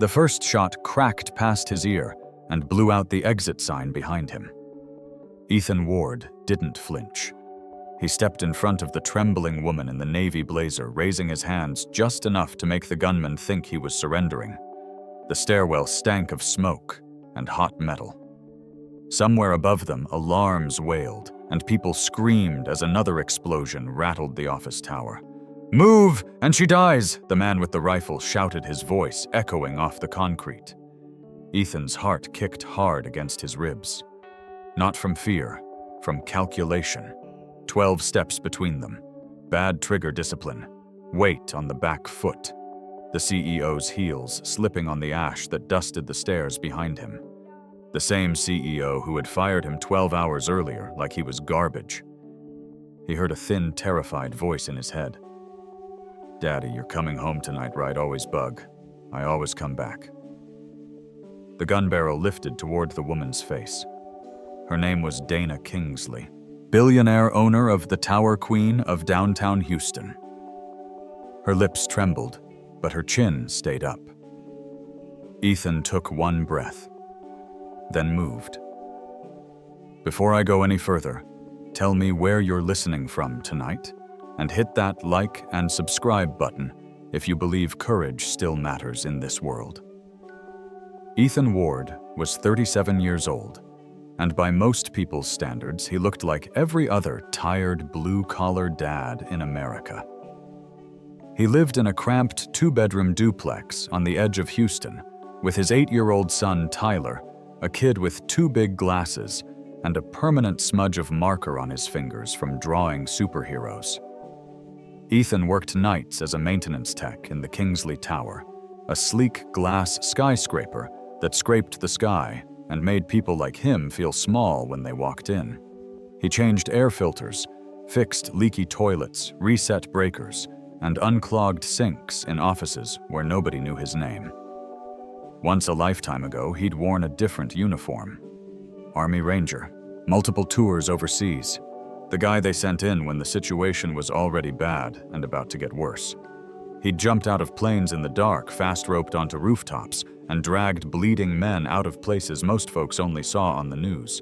The first shot cracked past his ear and blew out the exit sign behind him. Ethan Ward didn't flinch. He stepped in front of the trembling woman in the navy blazer, raising his hands just enough to make the gunman think he was surrendering. The stairwell stank of smoke and hot metal. Somewhere above them, alarms wailed, and people screamed as another explosion rattled the office tower. "Move, and she dies!" the man with the rifle shouted, his voice echoing off the concrete. Ethan's heart kicked hard against his ribs. Not from fear, from calculation. 12 steps between them. Bad trigger discipline. Weight on the back foot. The CEO's heels slipping on the ash that dusted the stairs behind him. The same CEO who had fired him 12 hours earlier like he was garbage. He heard a thin, terrified voice in his head. "Daddy, you're coming home tonight, right? Always bug. I always come back." The gun barrel lifted toward the woman's face. Her name was Dana Kingsley, billionaire owner of the Tower Queen of downtown Houston. Her lips trembled, but her chin stayed up. Ethan took one breath, then moved. "Before I go any further, tell me where you're listening from tonight, and hit that like and subscribe button if you believe courage still matters in this world." Ethan Ward was 37 years old, and by most people's standards, he looked like every other tired, blue-collar dad in America. He lived in a cramped two-bedroom duplex on the edge of Houston with his 8-year-old son, Tyler, a kid with 2 big glasses and a permanent smudge of marker on his fingers from drawing superheroes. Ethan worked nights as a maintenance tech in the Kingsley Tower, a sleek glass skyscraper that scraped the sky and made people like him feel small when they walked in. He changed air filters, fixed leaky toilets, reset breakers, and unclogged sinks in offices where nobody knew his name. Once a lifetime ago, he'd worn a different uniform. Army Ranger, multiple tours overseas, the guy they sent in when the situation was already bad and about to get worse. He'd jumped out of planes in the dark, fast-roped onto rooftops, and dragged bleeding men out of places most folks only saw on the news.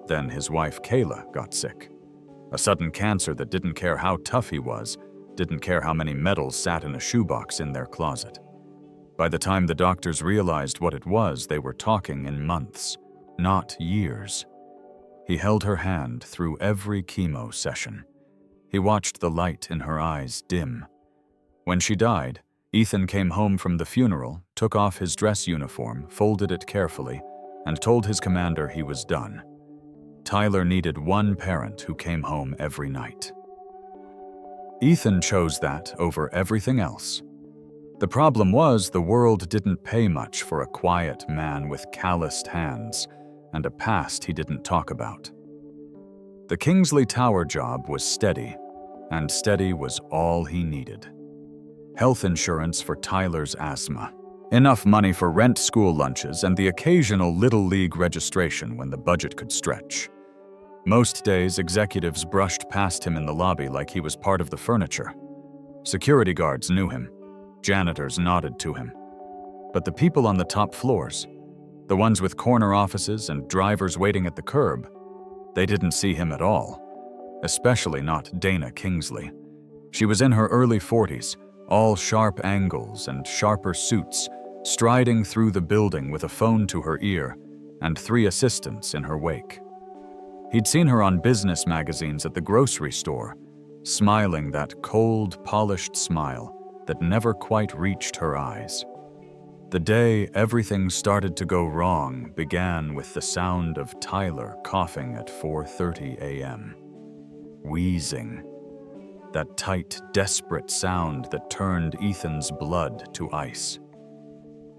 Then his wife, Kayla, got sick. A sudden cancer that didn't care how tough he was, didn't care how many medals sat in a shoebox in their closet. By the time the doctors realized what it was, they were talking in months, not years. He held her hand through every chemo session. He watched the light in her eyes dim. When she died, Ethan came home from the funeral, took off his dress uniform, folded it carefully, and told his commander he was done. Tyler needed one parent who came home every night. Ethan chose that over everything else. The problem was the world didn't pay much for a quiet man with calloused hands and a past he didn't talk about. The Kingsley Tower job was steady, and steady was all he needed. Health insurance for Tyler's asthma, enough money for rent, school lunches, and the occasional Little League registration when the budget could stretch. Most days, executives brushed past him in the lobby like he was part of the furniture. Security guards knew him. Janitors nodded to him. But the people on the top floors, the ones with corner offices and drivers waiting at the curb, they didn't see him at all. Especially not Dana Kingsley. She was in her early 40s, all sharp angles and sharper suits, striding through the building with a phone to her ear and 3 assistants in her wake. He'd seen her on business magazines at the grocery store, smiling that cold, polished smile that never quite reached her eyes. The day everything started to go wrong began with the sound of Tyler coughing at 4:30 a.m. Wheezing. That tight, desperate sound that turned Ethan's blood to ice.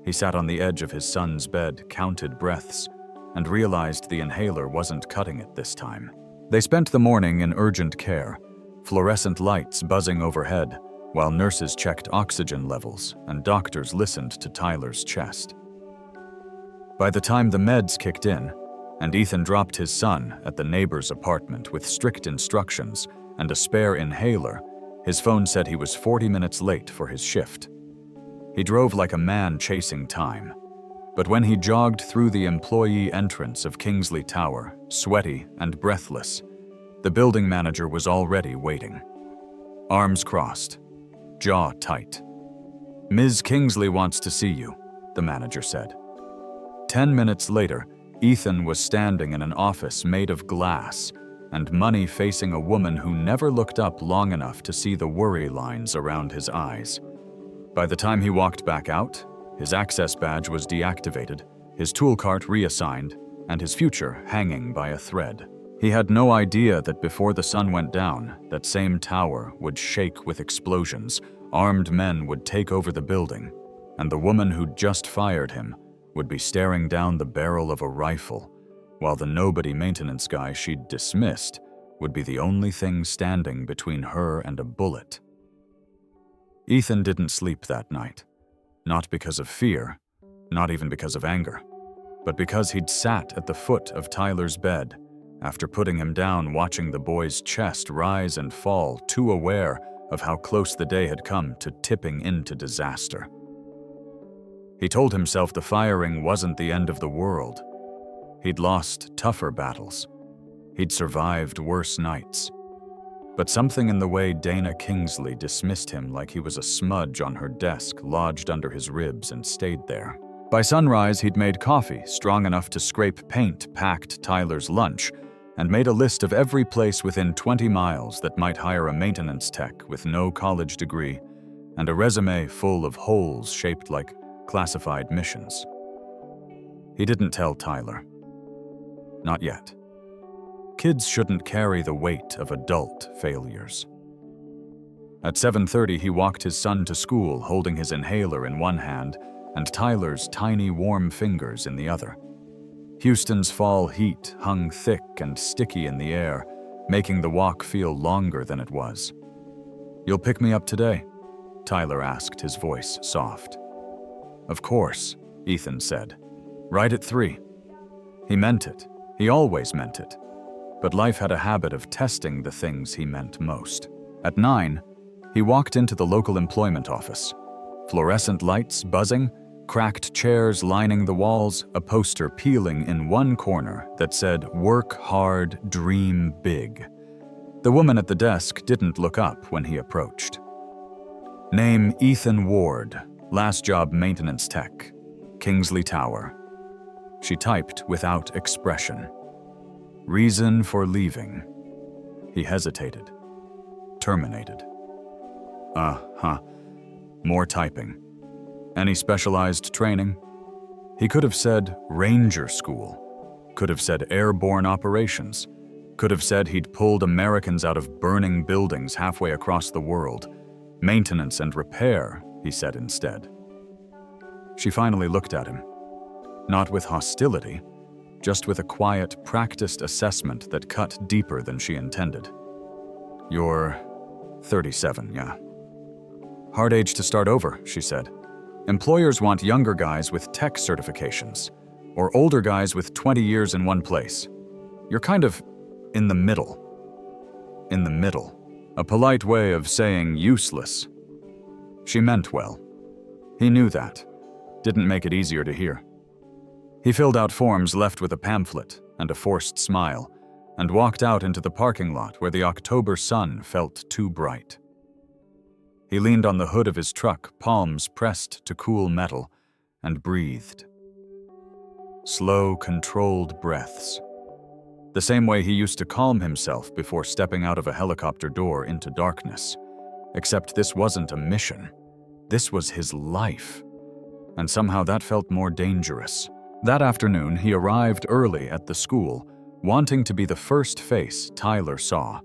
He sat on the edge of his son's bed, counted breaths, and realized the inhaler wasn't cutting it this time. They spent the morning in urgent care, fluorescent lights buzzing overhead, while nurses checked oxygen levels and doctors listened to Tyler's chest. By the time the meds kicked in, and Ethan dropped his son at the neighbor's apartment with strict instructions and a spare inhaler, his phone said he was 40 minutes late for his shift. He drove like a man chasing time. But when he jogged through the employee entrance of Kingsley Tower, sweaty and breathless, the building manager was already waiting. Arms crossed, jaw tight. "Ms. Kingsley wants to see you," the manager said. 10 minutes later, Ethan was standing in an office made of glass and money facing a woman who never looked up long enough to see the worry lines around his eyes. By the time he walked back out, his access badge was deactivated, his tool cart reassigned, and his future hanging by a thread. He had no idea that before the sun went down, that same tower would shake with explosions, armed men would take over the building, and the woman who'd just fired him would be staring down the barrel of a rifle, while the nobody maintenance guy she'd dismissed would be the only thing standing between her and a bullet. Ethan didn't sleep that night, not because of fear, not even because of anger, but because he'd sat at the foot of Tyler's bed after putting him down, watching the boy's chest rise and fall, too aware of how close the day had come to tipping into disaster. He told himself the firing wasn't the end of the world. He'd lost tougher battles. He'd survived worse nights. But something in the way Dana Kingsley dismissed him like he was a smudge on her desk lodged under his ribs and stayed there. By sunrise, he'd made coffee strong enough to scrape paint, packed Tyler's lunch, and made a list of every place within 20 miles that might hire a maintenance tech with no college degree and a resume full of holes shaped like classified missions. He didn't tell Tyler. Not yet. Kids shouldn't carry the weight of adult failures. At 7:30, he walked his son to school, holding his inhaler in one hand and Tyler's tiny warm fingers in the other. Houston's fall heat hung thick and sticky in the air, making the walk feel longer than it was. "You'll pick me up today?" Tyler asked, his voice soft. "Of course," Ethan said. "Right at 3. He meant it. He always meant it. But life had a habit of testing the things he meant most. At 9, he walked into the local employment office. Fluorescent lights buzzing, cracked chairs lining the walls, a poster peeling in one corner that said, "Work hard, dream big." The woman at the desk didn't look up when he approached. "Name Ethan Ward, last job maintenance tech, Kingsley Tower." She typed without expression. "Reason for leaving." He hesitated. "Terminated." More typing. "Any specialized training?" He could have said Ranger School, could have said airborne operations, could have said he'd pulled Americans out of burning buildings halfway across the world. Maintenance and repair, he said instead. She finally looked at him. Not with hostility, just with a quiet, practiced assessment that cut deeper than she intended. "You're 37, yeah." "Hard age to start over," she said. "Employers want younger guys with tech certifications, or older guys with 20 years in one place. You're kind of in the middle." In the middle. A polite way of saying useless. She meant well. He knew that. Didn't make it easier to hear. He filled out forms left with a pamphlet and a forced smile, and walked out into the parking lot where the October sun felt too bright. He leaned on the hood of his truck, palms pressed to cool metal, and breathed. Slow, controlled breaths. The same way he used to calm himself before stepping out of a helicopter door into darkness. Except this wasn't a mission. This was his life. And somehow that felt more dangerous. That afternoon, he arrived early at the school, wanting to be the first face Tyler saw.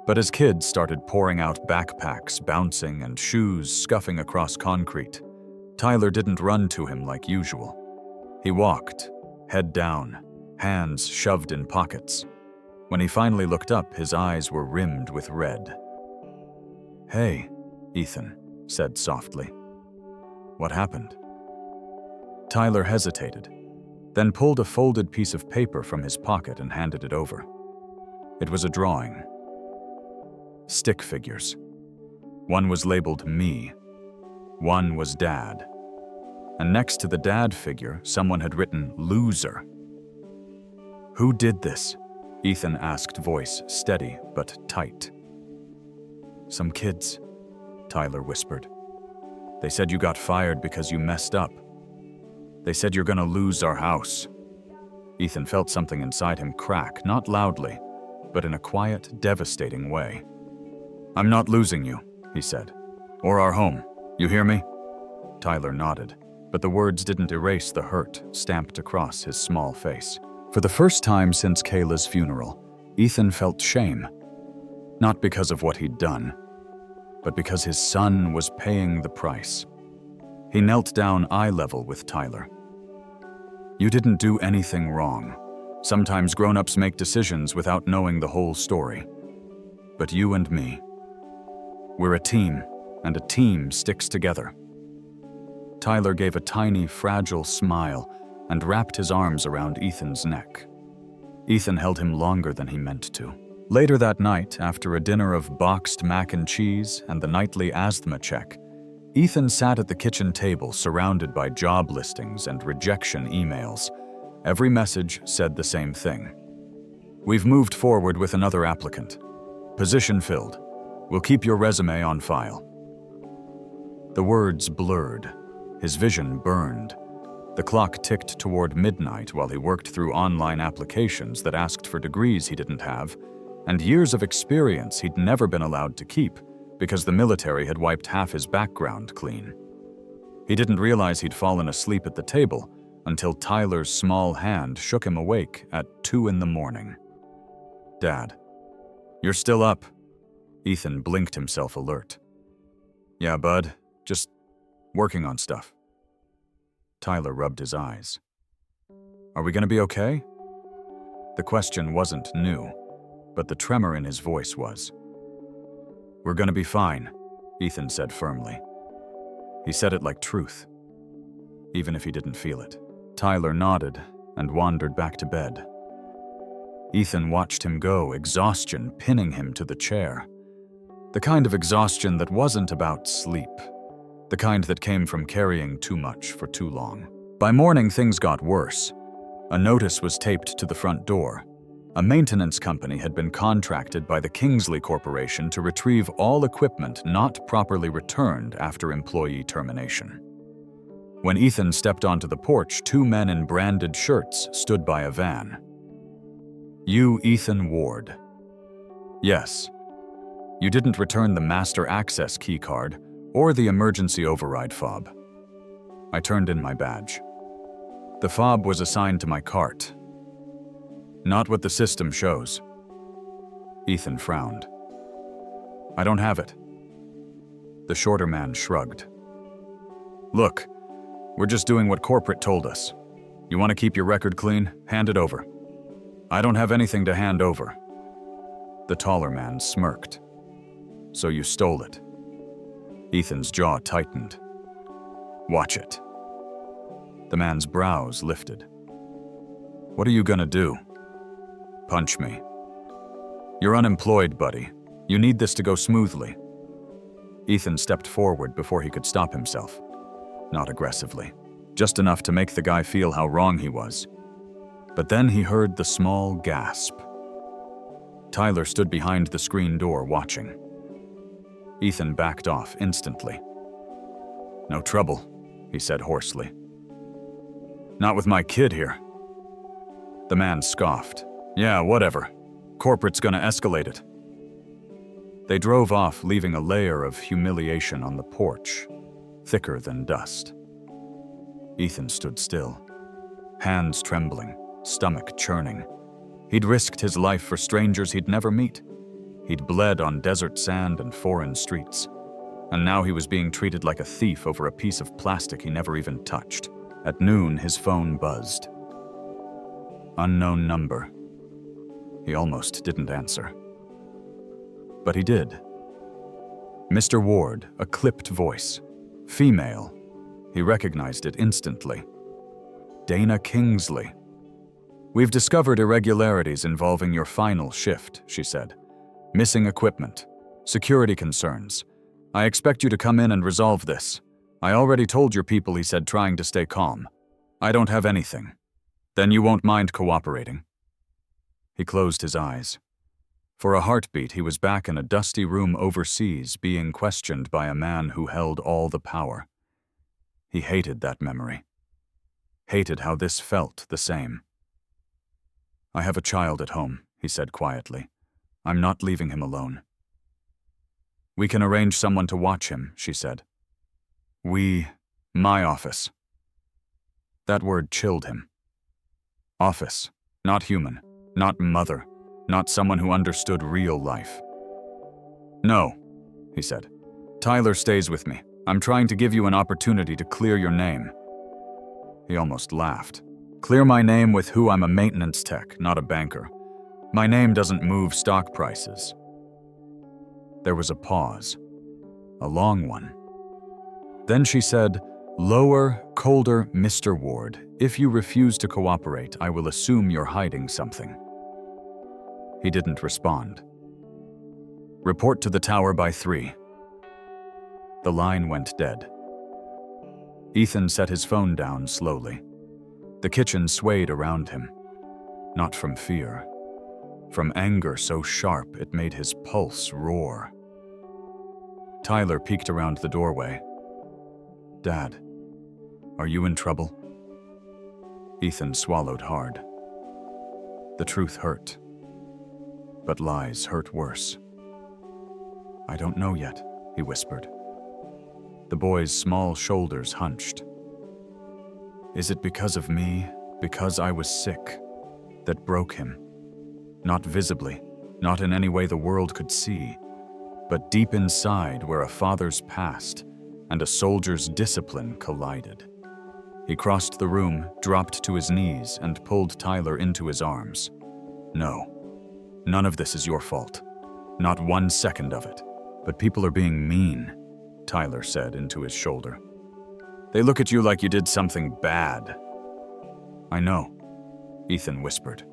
But as kids started pouring out backpacks, bouncing, and shoes scuffing across concrete, Tyler didn't run to him like usual. He walked, head down, hands shoved in pockets. When he finally looked up, his eyes were rimmed with red. "Hey," Ethan said softly. "What happened?" Tyler hesitated, then pulled a folded piece of paper from his pocket and handed it over. It was a drawing. Stick figures. One was labeled me. One was Dad. And next to the dad figure, someone had written loser. "Who did this?" Ethan asked, voice steady but tight. "Some kids," Tyler whispered. "They said you got fired because you messed up. They said you're gonna lose our house." Ethan felt something inside him crack, not loudly, but in a quiet, devastating way. "I'm not losing you," he said. "Or our home. You hear me?" Tyler nodded, but the words didn't erase the hurt stamped across his small face. For the first time since Kayla's funeral, Ethan felt shame. Not because of what he'd done, but because his son was paying the price. He knelt down eye level with Tyler. "You didn't do anything wrong. Sometimes grown-ups make decisions without knowing the whole story. But you and me, we're a team, and a team sticks together." Tyler gave a tiny, fragile smile and wrapped his arms around Ethan's neck. Ethan held him longer than he meant to. Later that night, after a dinner of boxed mac and cheese and the nightly asthma check, Ethan sat at the kitchen table surrounded by job listings and rejection emails. Every message said the same thing. "We've moved forward with another applicant. Position filled. We'll keep your resume on file." The words blurred. His vision burned. The clock ticked toward midnight while he worked through online applications that asked for degrees he didn't have, and years of experience he'd never been allowed to keep because the military had wiped half his background clean. He didn't realize he'd fallen asleep at the table until Tyler's small hand shook him awake at 2 a.m. "Dad, you're still up." Ethan blinked himself alert. "Yeah, bud, just working on stuff." Tyler rubbed his eyes. "Are we gonna be okay?" The question wasn't new, but the tremor in his voice was. "We're gonna be fine," Ethan said firmly. He said it like truth, even if he didn't feel it. Tyler nodded and wandered back to bed. Ethan watched him go, exhaustion pinning him to the chair. The kind of exhaustion that wasn't about sleep. The kind that came from carrying too much for too long. By morning, things got worse. A notice was taped to the front door. A maintenance company had been contracted by the Kingsley Corporation to retrieve all equipment not properly returned after employee termination. When Ethan stepped onto the porch, 2 men in branded shirts stood by a van. "You, Ethan Ward." "Yes. You didn't return the master access key card or the emergency override fob." I turned in my badge. "The fob was assigned to my cart. Not what the system shows." Ethan frowned. "I don't have it." The shorter man shrugged. "Look, we're just doing what corporate told us. You want to keep your record clean? Hand it over." "I don't have anything to hand over." The taller man smirked. "So you stole it." Ethan's jaw tightened. "Watch it." The man's brows lifted. "What are you gonna do?" "Punch me." "You're unemployed, buddy. You need this to go smoothly." Ethan stepped forward before he could stop himself. Not aggressively, just enough to make the guy feel how wrong he was. But then he heard the small gasp. Tyler stood behind the screen door watching. Ethan backed off instantly. "No trouble," he said hoarsely. "Not with my kid here." The man scoffed. "Yeah, whatever. Corporate's gonna escalate it." They drove off, leaving a layer of humiliation on the porch, thicker than dust. Ethan stood still, hands trembling, stomach churning. He'd risked his life for strangers he'd never meet. He'd bled on desert sand and foreign streets. And now he was being treated like a thief over a piece of plastic he never even touched. At noon, his phone buzzed. Unknown number. He almost didn't answer. But he did. Mr. Ward, a clipped voice. Female. He recognized it instantly. Dana Kingsley. "We've discovered irregularities involving your final shift," she said. "Missing equipment. Security concerns. I expect you to come in and resolve this. I already told your people, he said, trying to stay calm. I don't have anything. Then you won't mind cooperating. He closed his eyes. For a heartbeat, he was back in a dusty room overseas, being questioned by a man who held all the power. He hated that memory. Hated how this felt the same. I have a child at home, he said quietly. I'm not leaving him alone. We can arrange someone to watch him, she said. My office. That word chilled him. Office, not human, not mother, not someone who understood real life. No, he said. Tyler stays with me. I'm trying to give you an opportunity to clear your name. He almost laughed. Clear my name with who? I'm a maintenance tech, not a banker. My name doesn't move stock prices. There was a pause, a long one. Then she said, Lower, colder, Mr. Ward. If you refuse to cooperate, I will assume you're hiding something. He didn't respond. Report to the tower by 3. The line went dead. Ethan set his phone down slowly. The kitchen swayed around him. Not from fear. From anger so sharp it made his pulse roar. Tyler peeked around the doorway. Dad, are you in trouble? Ethan swallowed hard. The truth hurt. But lies hurt worse. I don't know yet, he whispered. The boy's small shoulders hunched. Is it because of me, because I was sick, that broke him? Not visibly, not in any way the world could see, but deep inside where a father's past and a soldier's discipline collided. He crossed the room, dropped to his knees, and pulled Tyler into his arms. No, none of this is your fault. Not 1 second of it. But people are being mean, Tyler said into his shoulder. They look at you like you did something bad. I know, Ethan whispered.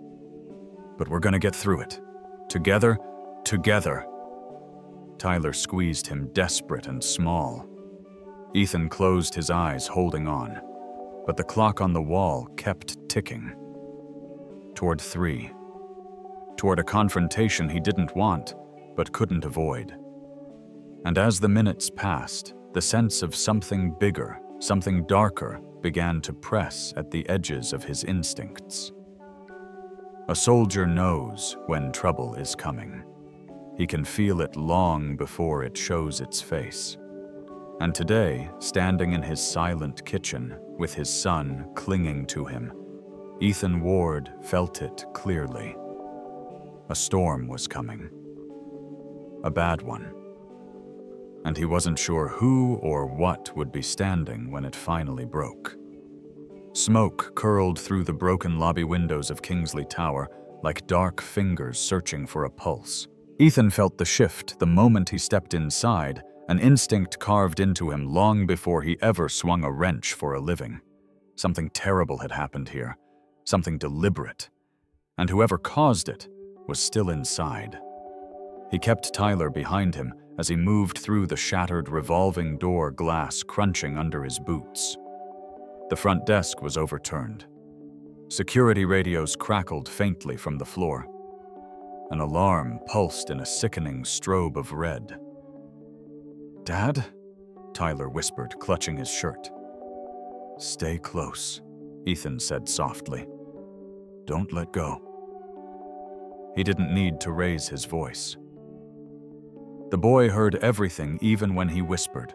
But we're gonna get through it. Together, together. Tyler squeezed him, desperate and small. Ethan closed his eyes, holding on. But the clock on the wall kept ticking. Toward 3. Toward a confrontation he didn't want, but couldn't avoid. And as the minutes passed, the sense of something bigger, something darker, began to press at the edges of his instincts. A soldier knows when trouble is coming. He can feel it long before it shows its face. And today, standing in his silent kitchen, with his son clinging to him, Ethan Ward felt it clearly. A storm was coming. A bad one. And he wasn't sure who or what would be standing when it finally broke. Smoke curled through the broken lobby windows of Kingsley Tower like dark fingers searching for a pulse. Ethan felt the shift the moment he stepped inside, an instinct carved into him long before he ever swung a wrench for a living. Something terrible had happened here, something deliberate, and whoever caused it was still inside. He kept Tyler behind him as he moved through the shattered revolving door glass crunching under his boots. The front desk was overturned. Security radios crackled faintly from the floor. An alarm pulsed in a sickening strobe of red. "Dad?" Tyler whispered, clutching his shirt. "Stay close," Ethan said softly. "Don't let go." He didn't need to raise his voice. The boy heard everything even when he whispered.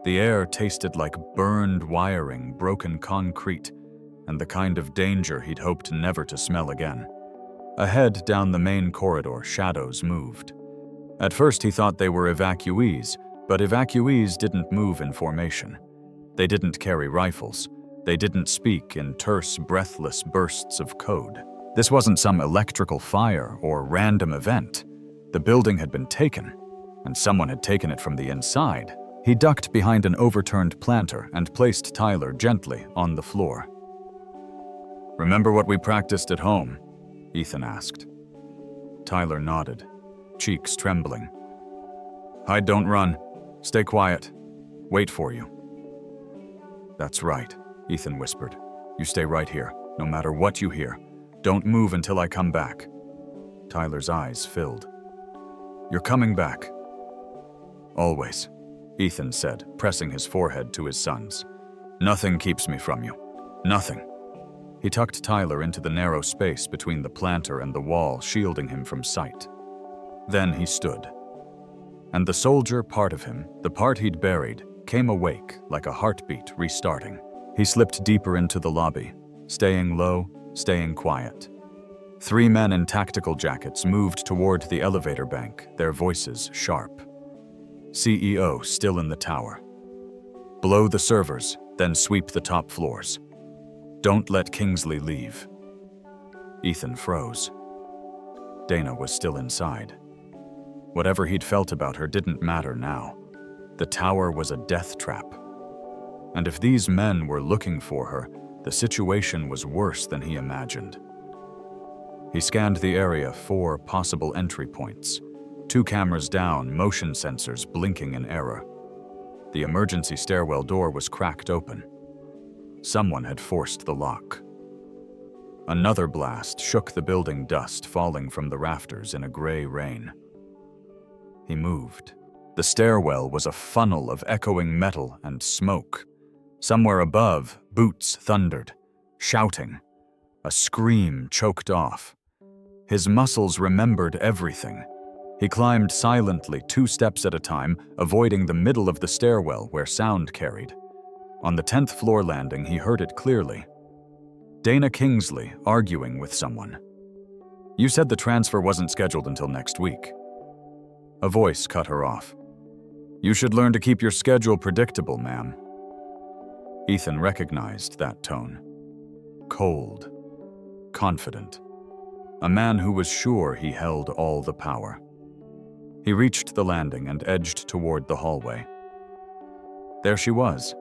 The air tasted like burned wiring, broken concrete, and the kind of danger he'd hoped never to smell again. Ahead, down the main corridor, shadows moved. At first he thought they were evacuees, but evacuees didn't move in formation. They didn't carry rifles. They didn't speak in terse, breathless bursts of code. This wasn't some electrical fire or random event. The building had been taken, and someone had taken it from the inside. He ducked behind an overturned planter and placed Tyler gently on the floor. "Remember what we practiced at home?" Ethan asked. Tyler nodded, cheeks trembling. "Hide, don't run. Stay quiet. Wait for you." "That's right," Ethan whispered. "You stay right here, no matter what you hear. Don't move until I come back." Tyler's eyes filled. "You're coming back." "Always," Ethan said, pressing his forehead to his son's. "Nothing keeps me from you. Nothing." He tucked Tyler into the narrow space between the planter and the wall, shielding him from sight. Then he stood. And the soldier part of him, the part he'd buried, came awake like a heartbeat restarting. He slipped deeper into the lobby, staying low, staying quiet. 3 men in tactical jackets moved toward the elevator bank, their voices sharp. CEO still in the tower. "Blow the servers, then sweep the top floors. Don't let Kingsley leave." Ethan froze. Dana was still inside. Whatever he'd felt about her didn't matter now. The tower was a death trap. And if these men were looking for her, the situation was worse than he imagined. He scanned the area, 4 possible entry points. 2 cameras down, motion sensors blinking in error. The emergency stairwell door was cracked open. Someone had forced the lock. Another blast shook the building, dust falling from the rafters in a gray rain. He moved. The stairwell was a funnel of echoing metal and smoke. Somewhere above, boots thundered, shouting. A scream choked off. His muscles remembered everything. He climbed silently, 2 steps at a time, avoiding the middle of the stairwell where sound carried. On the 10th floor landing, he heard it clearly. Dana Kingsley arguing with someone. "You said the transfer wasn't scheduled until next week." A voice cut her off. "You should learn to keep your schedule predictable, ma'am." Ethan recognized that tone. Cold. Confident. A man who was sure he held all the power. He reached the landing and edged toward the hallway. There she was.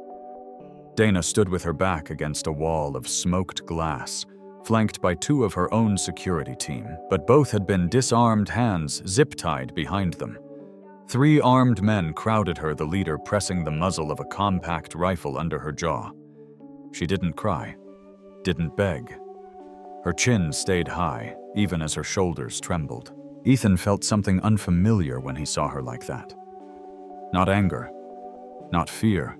Dana stood with her back against a wall of smoked glass, flanked by 2 of her own security team, but both had been disarmed hands zip-tied behind them. 3 armed men crowded her, the leader pressing the muzzle of a compact rifle under her jaw. She didn't cry, didn't beg. Her chin stayed high, even as her shoulders trembled. Ethan felt something unfamiliar when he saw her like that. Not anger, not fear.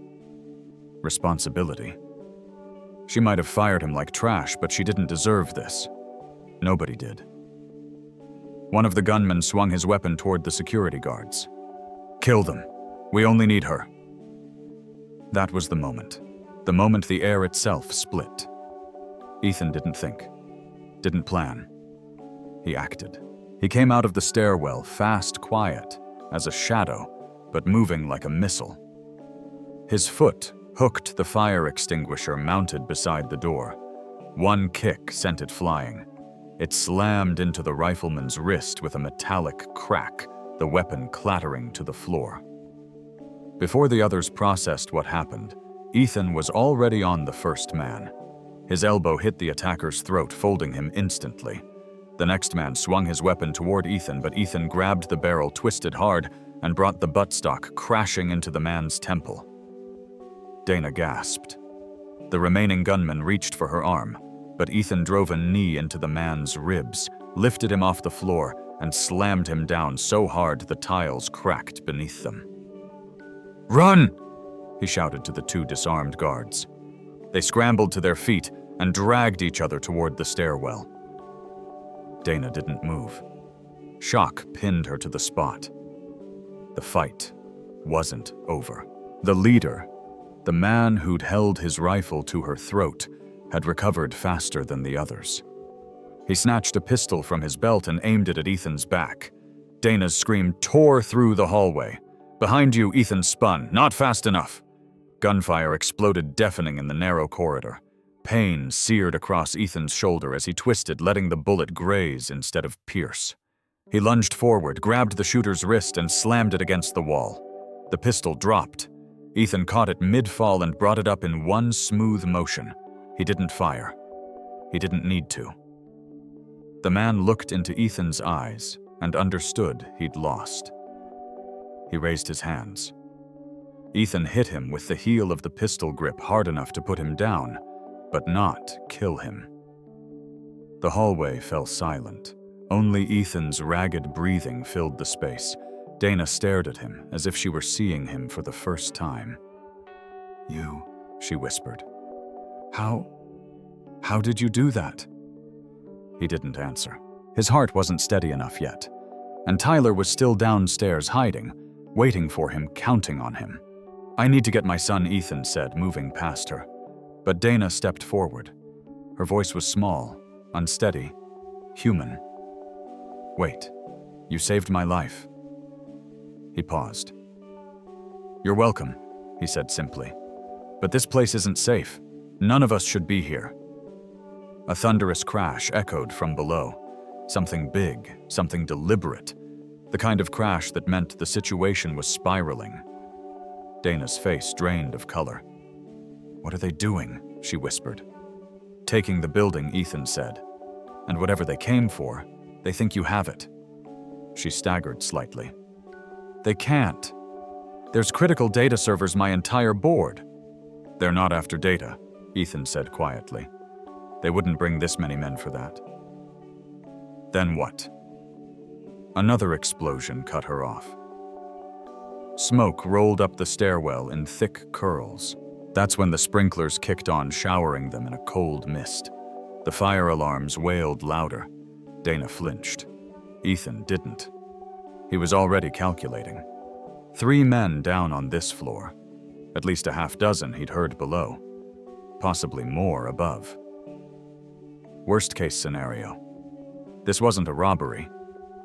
Responsibility. She might have fired him like trash, but she didn't deserve this. Nobody did. One of the gunmen swung his weapon toward the security guards. "Kill them. We only need her." That was the moment. The moment the air itself split. Ethan didn't think. Didn't plan. He acted. He came out of the stairwell, fast, quiet, as a shadow, but moving like a missile. His foot hooked the fire extinguisher mounted beside the door. One kick sent it flying. It slammed into the rifleman's wrist with a metallic crack, the weapon clattering to the floor. Before the others processed what happened, Ethan was already on the first man. His elbow hit the attacker's throat, folding him instantly. The next man swung his weapon toward Ethan, but Ethan grabbed the barrel, twisted hard, and brought the buttstock crashing into the man's temple. Dana gasped. The remaining gunman reached for her arm, but Ethan drove a knee into the man's ribs, lifted him off the floor, and slammed him down so hard the tiles cracked beneath them. "Run!" he shouted to the 2 disarmed guards. They scrambled to their feet and dragged each other toward the stairwell. Dana didn't move. Shock pinned her to the spot. The fight wasn't over. The leader, the man who'd held his rifle to her throat, had recovered faster than the others. He snatched a pistol from his belt and aimed it at Ethan's back. Dana's scream tore through the hallway. "Behind you," Ethan spun. "Not fast enough." Gunfire exploded deafening in the narrow corridor. Pain seared across Ethan's shoulder as he twisted, letting the bullet graze instead of pierce. He lunged forward, grabbed the shooter's wrist, and slammed it against the wall. The pistol dropped. Ethan caught it mid-fall and brought it up in one smooth motion. He didn't fire. He didn't need to. The man looked into Ethan's eyes and understood he'd lost. He raised his hands. Ethan hit him with the heel of the pistol grip hard enough to put him down, but not kill him. The hallway fell silent. Only Ethan's ragged breathing filled the space. Dana stared at him as if she were seeing him for the first time. "You," she whispered. How did you do that?" He didn't answer. His heart wasn't steady enough yet. And Tyler was still downstairs hiding, waiting for him, counting on him. "I need to get my son," Ethan said, moving past her. But Dana stepped forward. Her voice was small, unsteady, human. "Wait, you saved my life." He paused. "You're welcome," he said simply. "But this place isn't safe. None of us should be here." A thunderous crash echoed from below. Something big, something deliberate. The kind of crash that meant the situation was spiraling. Dana's face drained of color. "What are they doing?" she whispered. "Taking the building," Ethan said. "And whatever they came for, they think you have it." She staggered slightly. "They can't. There's critical data servers my entire board." "They're not after data," Ethan said quietly. "They wouldn't bring this many men for that." Then what? Another explosion cut her off. Smoke rolled up the stairwell in thick curls. That's when the sprinklers kicked on, showering them in a cold mist. The fire alarms wailed louder. Dana flinched. Ethan didn't. He was already calculating. 3 men down on this floor. At least a half dozen he'd heard below. Possibly more above. Worst case scenario. This wasn't a robbery.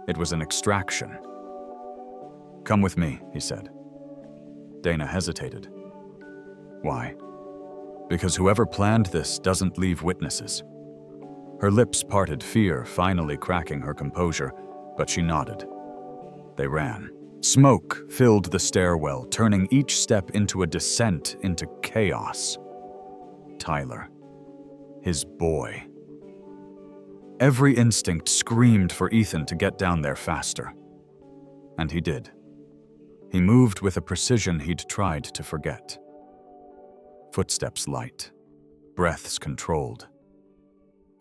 It was an extraction. "Come with me," he said. Dana hesitated. Why? Because whoever planned this doesn't leave witnesses. Her lips parted, fear finally cracking her composure, but she nodded. They ran. Smoke filled the stairwell, turning each step into a descent into chaos. Tyler. His boy. Every instinct screamed for Ethan to get down there faster. And he did. He moved with a precision he'd tried to forget. Footsteps light. Breaths controlled.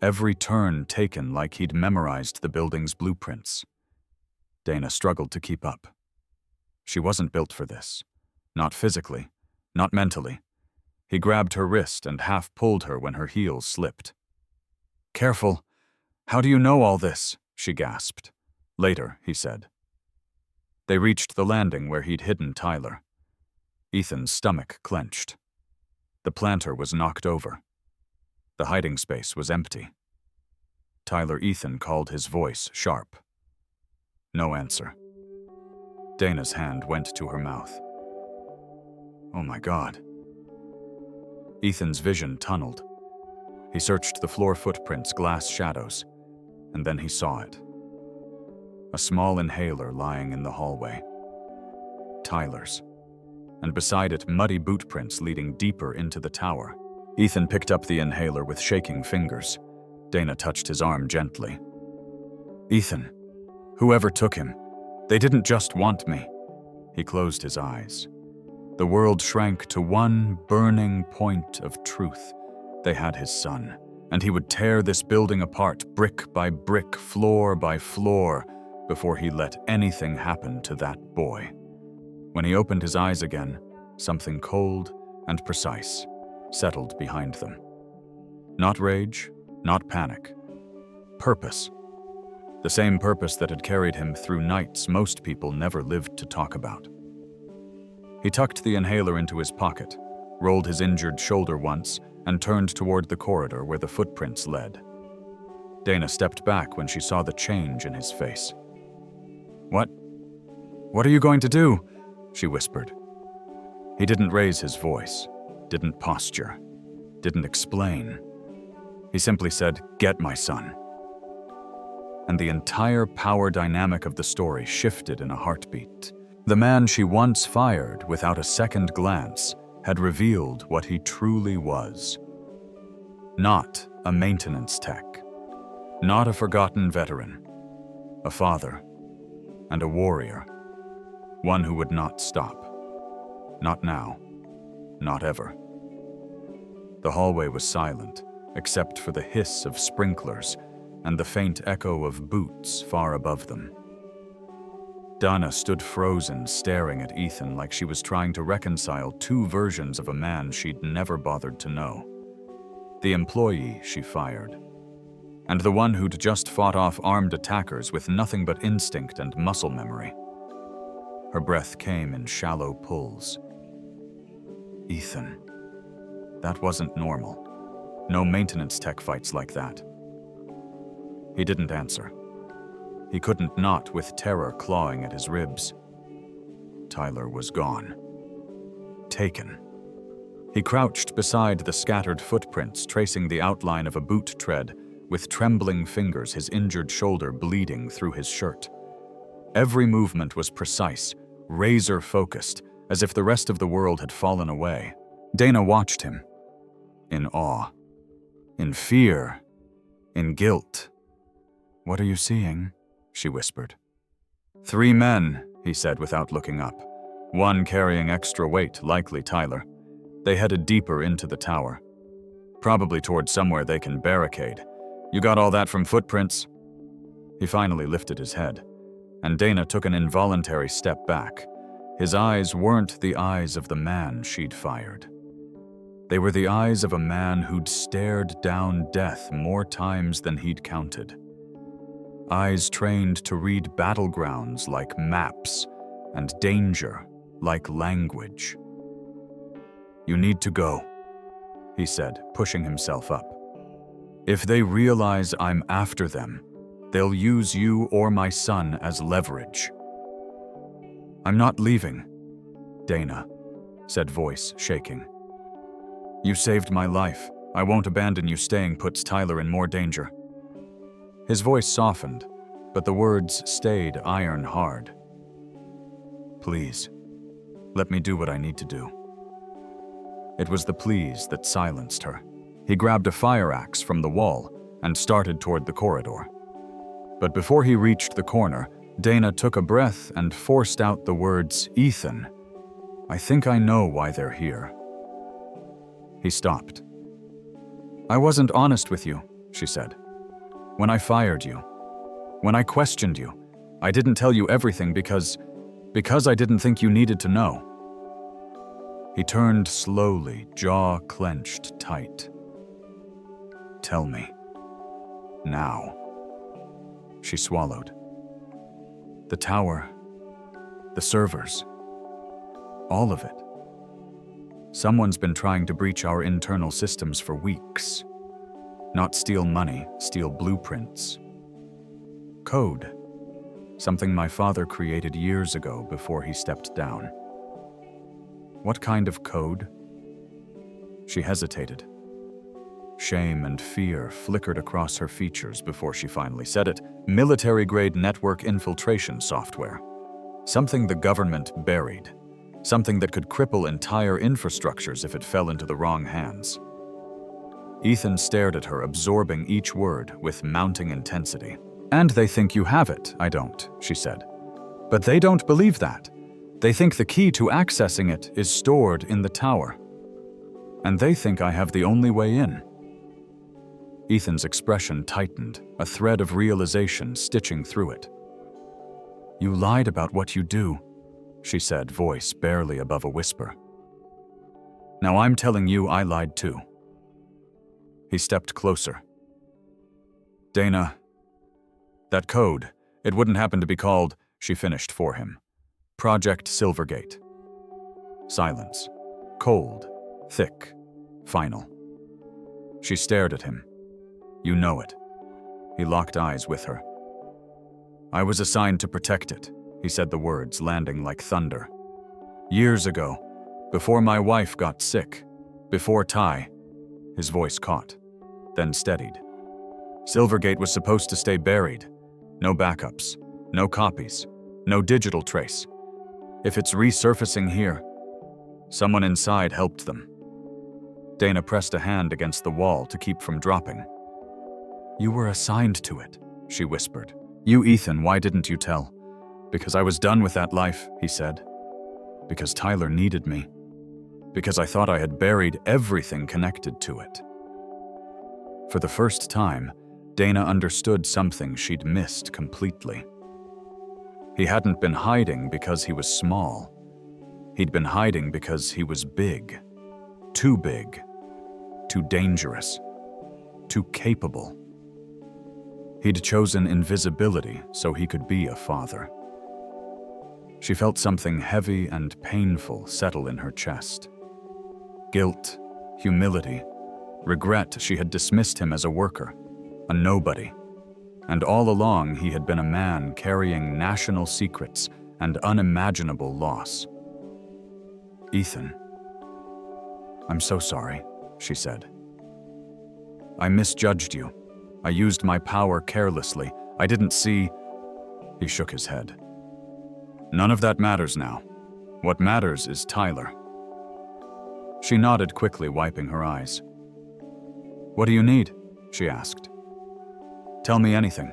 Every turn taken like he'd memorized the building's blueprints. Dana struggled to keep up. She wasn't built for this. Not physically, not mentally. He grabbed her wrist and half pulled her when her heels slipped. "Careful. How do you know all this?" she gasped. "Later," he said. They reached the landing where he'd hidden Tyler. Ethan's stomach clenched. The planter was knocked over. The hiding space was empty. Tyler Ethan called, his voice sharp. No answer. Dana's hand went to her mouth. "Oh my God." Ethan's vision tunneled. He searched the floor footprints, glass shadows, and then he saw it. A small inhaler lying in the hallway. Tyler's. And beside it, muddy boot prints leading deeper into the tower. Ethan picked up the inhaler with shaking fingers. Dana touched his arm gently. "Ethan, whoever took him, they didn't just want me." He closed his eyes. The world shrank to one burning point of truth. They had his son, and he would tear this building apart, brick by brick, floor by floor, before he let anything happen to that boy. When he opened his eyes again, something cold and precise settled behind them. Not rage, not panic. Purpose. The same purpose that had carried him through nights most people never lived to talk about. He tucked the inhaler into his pocket, rolled his injured shoulder once, and turned toward the corridor where the footprints led. Dana stepped back when she saw the change in his face. What are you going to do?" she whispered. He didn't raise his voice, didn't posture, didn't explain. He simply said, "Get my son." And the entire power dynamic of the story shifted in a heartbeat. The man she once fired without a second glance had revealed what he truly was. Not a maintenance tech. Not a forgotten veteran. A father. And a warrior. One who would not stop. Not now. Not ever. The hallway was silent, except for the hiss of sprinklers and the faint echo of boots far above them. Dana stood frozen, staring at Ethan like she was trying to reconcile two versions of a man she'd never bothered to know. The employee she fired, and the one who'd just fought off armed attackers with nothing but instinct and muscle memory. Her breath came in shallow pulls. Ethan. That wasn't normal. No maintenance tech fights like that. He didn't answer. He couldn't not with terror clawing at his ribs. Tyler was gone. Taken. He crouched beside the scattered footprints, tracing the outline of a boot tread, with trembling fingers, his injured shoulder bleeding through his shirt. Every movement was precise, razor-focused, as if the rest of the world had fallen away. Dana watched him. In awe. In fear. In guilt. "What are you seeing?" she whispered. "Three men," he said without looking up. One carrying extra weight, likely Tyler. They headed deeper into the tower. Probably towards somewhere they can barricade. "You got all that from footprints?" He finally lifted his head, and Dana took an involuntary step back. His eyes weren't the eyes of the man she'd fired. They were the eyes of a man who'd stared down death more times than he'd counted. Eyes trained to read battlegrounds like maps and danger like language. "You need to go," he said, pushing himself up. "If they realize I'm after them, they'll use you or my son as leverage." "I'm not leaving," Dana said, voice shaking. "You saved my life. I won't abandon you. Staying puts Tyler in more danger." His voice softened, but the words stayed iron hard. "Please, let me do what I need to do." It was the please that silenced her. He grabbed a fire axe from the wall and started toward the corridor. But before he reached the corner, Dana took a breath and forced out the words, "Ethan, I think I know why they're here." He stopped. "I wasn't honest with you," she said. "When I fired you, when I questioned you, I didn't tell you everything because I didn't think you needed to know." He turned slowly, jaw clenched tight. "Tell me. Now." She swallowed. "The tower, the servers, all of it. Someone's been trying to breach our internal systems for weeks. Not steal money, steal blueprints. Code. Something my father created years ago before he stepped down." "What kind of code?" She hesitated. Shame and fear flickered across her features before she finally said it. "Military-grade network infiltration software. Something the government buried. Something that could cripple entire infrastructures if it fell into the wrong hands." Ethan stared at her, absorbing each word with mounting intensity. "And they think you have it, I don't," she said. "But they don't believe that. They think the key to accessing it is stored in the tower. And they think I have the only way in." Ethan's expression tightened, a thread of realization stitching through it. "You lied about what you do," she said, voice barely above a whisper. "Now I'm telling you I lied too." He stepped closer. "Dana, that code, it wouldn't happen to be called," she finished for him, "Project Silvergate." Silence. Cold, thick, final. She stared at him. "You know it." He locked eyes with her. "I was assigned to protect it," he said, the words landing like thunder. "Years ago, before my wife got sick, before Ty." His voice caught, then steadied. "Silvergate was supposed to stay buried. No backups, no copies, no digital trace. If it's resurfacing here, someone inside helped them." Dana pressed a hand against the wall to keep from dropping. "You were assigned to it," she whispered. "You, Ethan, why didn't you tell?" "Because I was done with that life," he said. Because Tyler needed me. Because I thought I had buried everything connected to it. For the first time, Dana understood something she'd missed completely. He hadn't been hiding because he was small. He'd been hiding because he was big. Too big. Too dangerous. Too capable. He'd chosen invisibility so he could be a father. She felt something heavy and painful settle in her chest. Guilt, humility, regret she had dismissed him as a worker, a nobody. And all along he had been a man carrying national secrets and unimaginable loss. "Ethan, I'm so sorry," she said. "I misjudged you. I used my power carelessly. I didn't see..." He shook his head. "None of that matters now. What matters is Tyler." She nodded quickly, wiping her eyes. "What do you need?" she asked. "Tell me anything."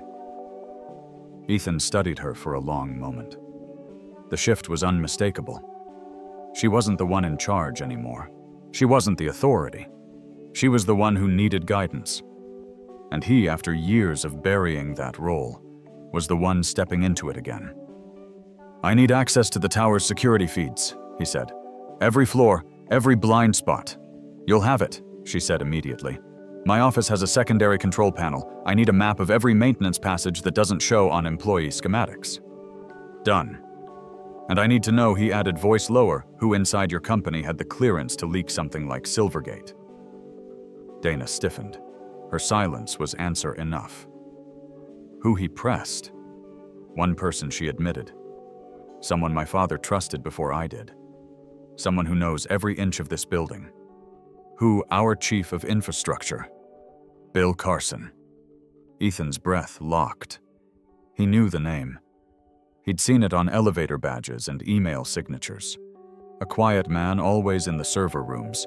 Ethan studied her for a long moment. The shift was unmistakable. She wasn't the one in charge anymore. She wasn't the authority. She was the one who needed guidance. And he, after years of burying that role, was the one stepping into it again. "I need access to the tower's security feeds," he said. "Every floor, every blind spot." "You'll have it," she said immediately. "My office has a secondary control panel. I need a map of every maintenance passage that doesn't show on employee schematics." "Done. And I need to know," he added, voice lower, "who inside your company had the clearance to leak something like Silvergate." Dana stiffened. Her silence was answer enough. Who he pressed? One person she admitted. Someone my father trusted before I did. Someone who knows every inch of this building. Who? Our chief of infrastructure. Bill Carson. Ethan's breath locked. He knew the name. He'd seen it on elevator badges and email signatures. A quiet man, always in the server rooms.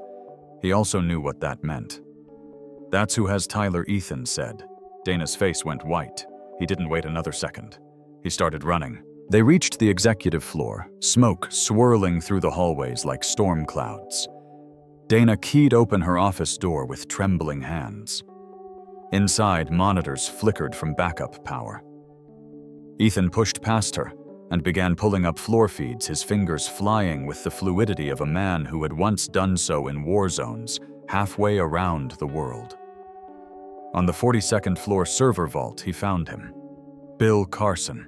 He also knew what that meant. "That's who has Tyler," Ethan said. Dana's face went white. He didn't wait another second. He started running. They reached the executive floor, smoke swirling through the hallways like storm clouds. Dana keyed open her office door with trembling hands. Inside, monitors flickered from backup power. Ethan pushed past her and began pulling up floor feeds, his fingers flying with the fluidity of a man who had once done so in war zones, halfway around the world. On the 42nd floor server vault, he found him. Bill Carson,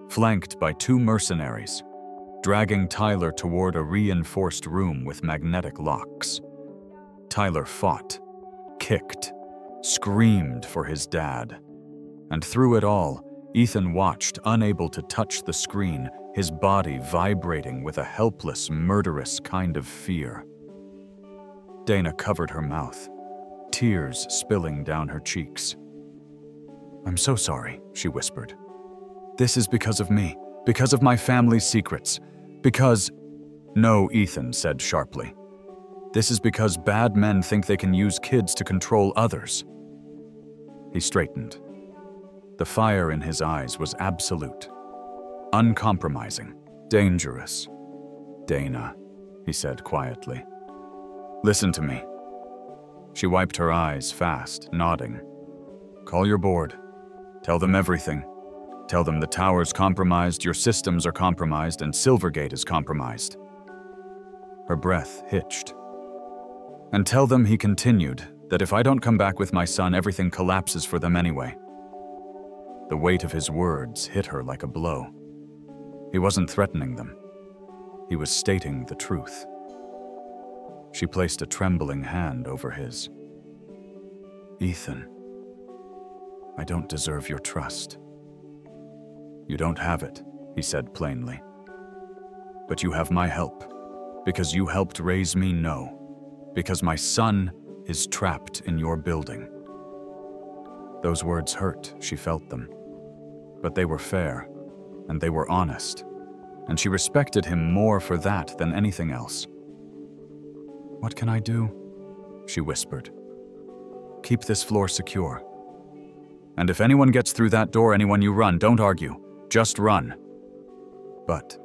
flanked by two mercenaries, dragging Tyler toward a reinforced room with magnetic locks. Tyler fought, kicked, screamed for his dad. And through it all, Ethan watched, unable to touch the screen, his body vibrating with a helpless, murderous kind of fear. Dana covered her mouth, tears spilling down her cheeks. "I'm so sorry," she whispered. "This is because of me, because of my family's secrets, because..." "No," Ethan said sharply. "This is because bad men think they can use kids to control others." He straightened. The fire in his eyes was absolute, uncompromising, dangerous. "Dana," he said quietly. "Listen to me." She wiped her eyes fast, nodding. "Call your board. Tell them everything. Tell them the tower's compromised, your systems are compromised, and Silvergate is compromised." Her breath hitched. "And tell them," he continued, "that if I don't come back with my son, everything collapses for them anyway." The weight of his words hit her like a blow. He wasn't threatening them. He was stating the truth. She placed a trembling hand over his. "Ethan, I don't deserve your trust." "You don't have it," he said plainly. "But you have my help, because you helped raise me, because my son is trapped in your building." Those words hurt, she felt them. But they were fair, and they were honest, and she respected him more for that than anything else. "What can I do?" she whispered. "Keep this floor secure. And if anyone gets through that door, anyone, you run, don't argue, just run." "But..."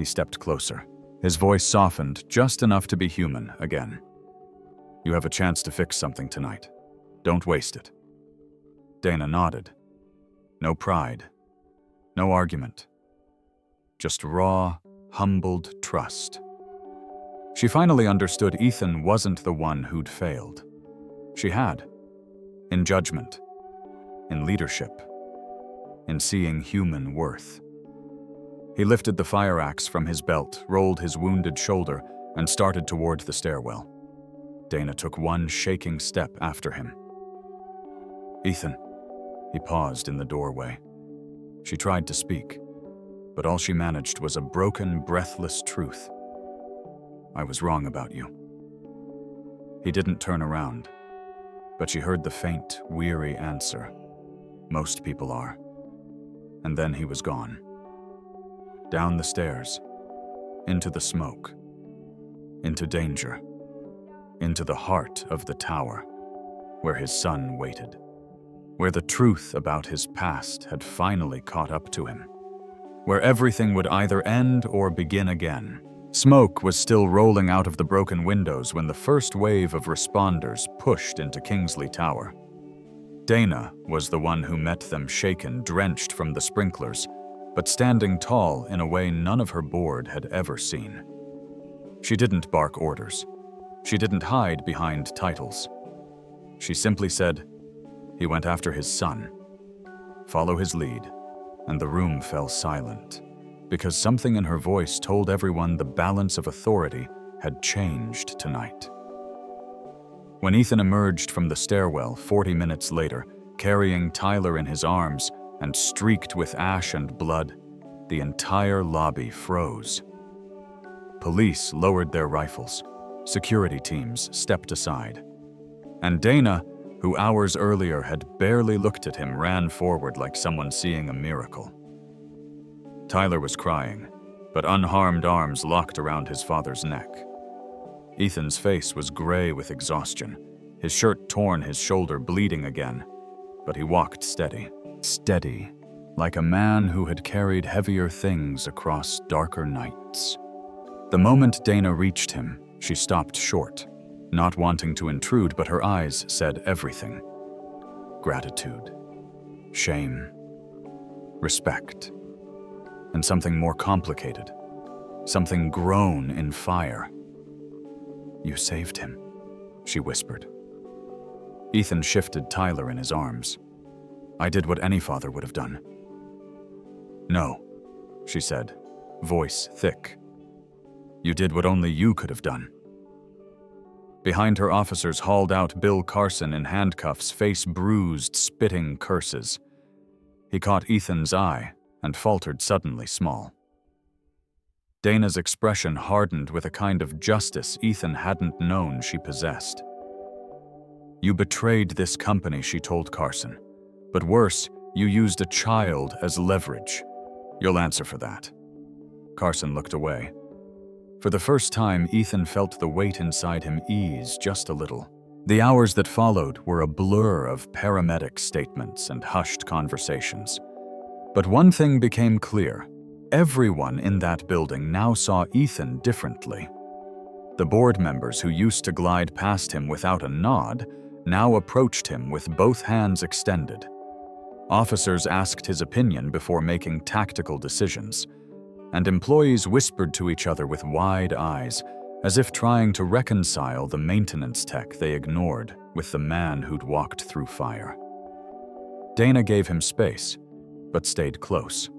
He stepped closer. His voice softened just enough to be human again. "You have a chance to fix something tonight. Don't waste it." Dana nodded. No pride. No argument. Just raw, humbled trust. She finally understood Ethan wasn't the one who'd failed. She had. In judgment. In leadership. In seeing human worth. He lifted the fire axe from his belt, rolled his wounded shoulder, and started toward the stairwell. Dana took one shaking step after him. "Ethan." He paused in the doorway. She tried to speak, but all she managed was a broken, breathless truth. "I was wrong about you." He didn't turn around, but she heard the faint, weary answer. "Most people are." And then he was gone. Down the stairs, into the smoke, into danger, into the heart of the tower, where his son waited, where the truth about his past had finally caught up to him, where everything would either end or begin again. Smoke was still rolling out of the broken windows when the first wave of responders pushed into Kingsley Tower. Dana was the one who met them, shaken, drenched from the sprinklers, but standing tall in a way none of her board had ever seen. She didn't bark orders. She didn't hide behind titles. She simply said, "He went after his son. Follow his lead." And the room fell silent, because something in her voice told everyone the balance of authority had changed tonight. When Ethan emerged from the stairwell 40 minutes later, carrying Tyler in his arms and streaked with ash and blood, the entire lobby froze. Police lowered their rifles. Security teams stepped aside. And Dana, who hours earlier had barely looked at him, ran forward like someone seeing a miracle. Tyler was crying, but unharmed arms locked around his father's neck. Ethan's face was gray with exhaustion, his shirt torn, his shoulder bleeding again, but he walked steady. Steady, like a man who had carried heavier things across darker nights. The moment Dana reached him, she stopped short, not wanting to intrude, but her eyes said everything. Gratitude, shame, respect, and something more complicated, something grown in fire. "You saved him," she whispered. Ethan shifted Tyler in his arms. "I did what any father would have done." "No," she said, voice thick. "You did what only you could have done." Behind her, officers hauled out Bill Carson in handcuffs, face bruised, spitting curses. He caught Ethan's eye and faltered suddenly small. Dana's expression hardened with a kind of justice Ethan hadn't known she possessed. "You betrayed this company," she told Carson. "But worse, you used a child as leverage. You'll answer for that." Carson looked away. For the first time, Ethan felt the weight inside him ease just a little. The hours that followed were a blur of paramedic statements and hushed conversations. But one thing became clear. Everyone in that building now saw Ethan differently. The board members who used to glide past him without a nod now approached him with both hands extended. Officers asked his opinion before making tactical decisions, and employees whispered to each other with wide eyes, as if trying to reconcile the maintenance tech they ignored with the man who'd walked through fire. Dana gave him space, but stayed close.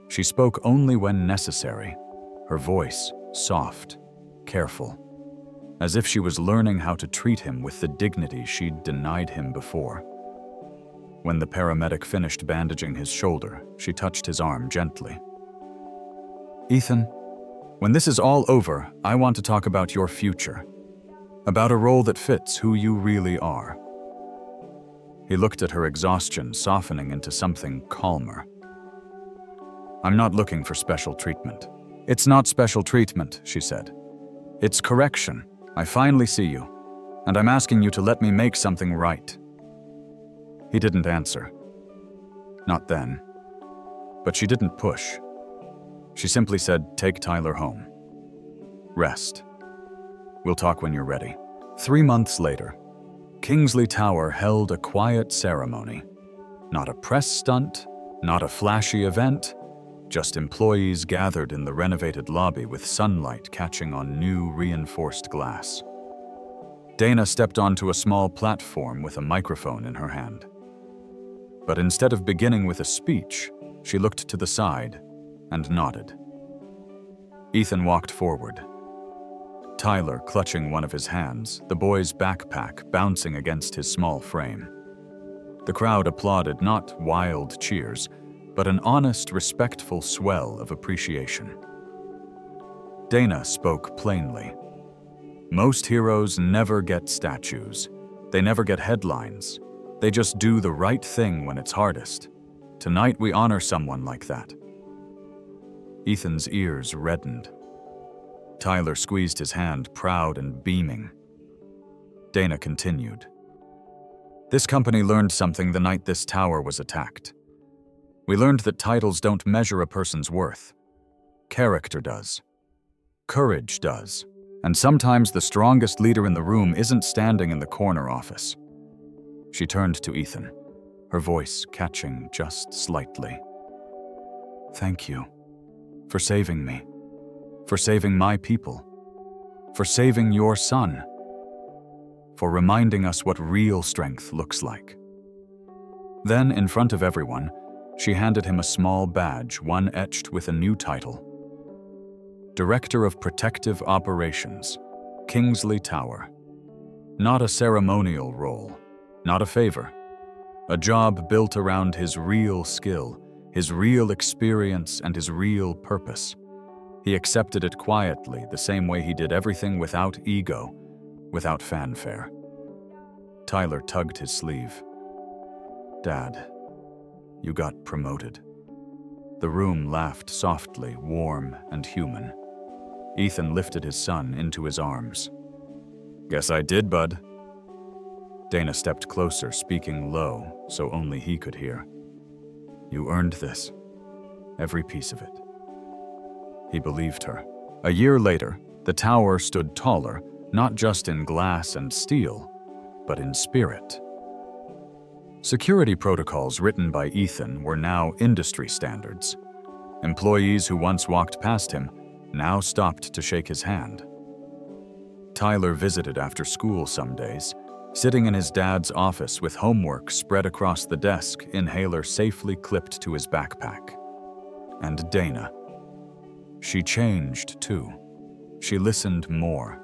She spoke only when necessary, her voice soft, careful, as if she was learning how to treat him with the dignity she'd denied him before. When the paramedic finished bandaging his shoulder, she touched his arm gently. "Ethan, when this is all over, I want to talk about your future, about a role that fits who you really are." He looked at her exhaustion softening into something calmer. "I'm not looking for special treatment." "It's not special treatment," she said. "It's correction. I finally see you, and I'm asking you to let me make something right." He didn't answer. Not then. But she didn't push. She simply said, "Take Tyler home. Rest. We'll talk when you're ready." 3 months later, Kingsley Tower held a quiet ceremony. Not a press stunt, not a flashy event, just employees gathered in the renovated lobby with sunlight catching on new reinforced glass. Dana stepped onto a small platform with a microphone in her hand. But instead of beginning with a speech, she looked to the side and nodded. Ethan walked forward, Tyler clutching one of his hands, the boy's backpack bouncing against his small frame. The crowd applauded not wild cheers, but an honest, respectful swell of appreciation. Dana spoke plainly. Most heroes never get statues. They never get headlines. They just do the right thing when it's hardest. Tonight we honor someone like that. Ethan's ears reddened. Tyler squeezed his hand, proud and beaming. Dana continued. This company learned something the night this tower was attacked. We learned that titles don't measure a person's worth. Character does. Courage does. And sometimes the strongest leader in the room isn't standing in the corner office. She turned to Ethan, her voice catching just slightly. Thank you for saving me, for saving my people, for saving your son, for reminding us what real strength looks like. Then, in front of everyone, she handed him a small badge, one etched with a new title. Director of Protective Operations, Kingsley Tower. Not a ceremonial role, not a favor. A job built around his real skill, his real experience, and his real purpose. He accepted it quietly, the same way he did everything without ego, without fanfare. Tyler tugged his sleeve. Dad, you got promoted. The room laughed softly, warm and human. Ethan lifted his son into his arms. Guess I did, bud. Dana stepped closer, speaking low, so only he could hear. You earned this, every piece of it. He believed her. A year later, the tower stood taller, not just in glass and steel, but in spirit. Security protocols written by Ethan were now industry standards. Employees who once walked past him now stopped to shake his hand. Tyler visited after school some days, sitting in his dad's office with homework spread across the desk, inhaler safely clipped to his backpack. And Dana. She changed too. She listened more,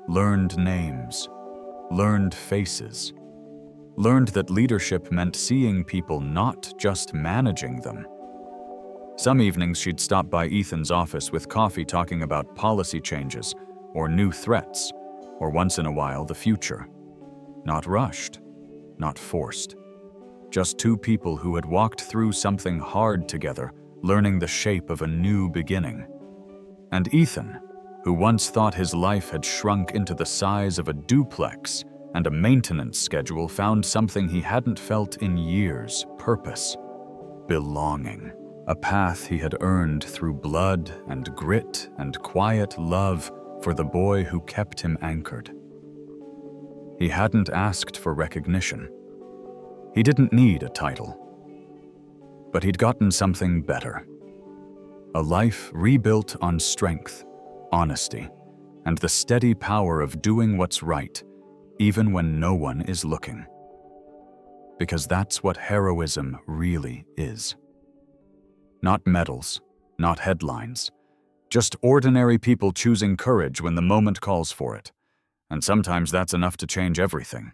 learned names, learned faces, learned that leadership meant seeing people, not just managing them. Some evenings she'd stop by Ethan's office with coffee talking about policy changes or new threats, or once in a while the future. Not rushed, not forced. Just two people who had walked through something hard together, learning the shape of a new beginning. And Ethan, who once thought his life had shrunk into the size of a duplex and a maintenance schedule, found something he hadn't felt in years: purpose, belonging. A path he had earned through blood and grit and quiet love for the boy who kept him anchored. He hadn't asked for recognition. He didn't need a title. But he'd gotten something better. A life rebuilt on strength, honesty, and the steady power of doing what's right, even when no one is looking. Because that's what heroism really is. Not medals, not headlines, just ordinary people choosing courage when the moment calls for it. And sometimes that's enough to change everything.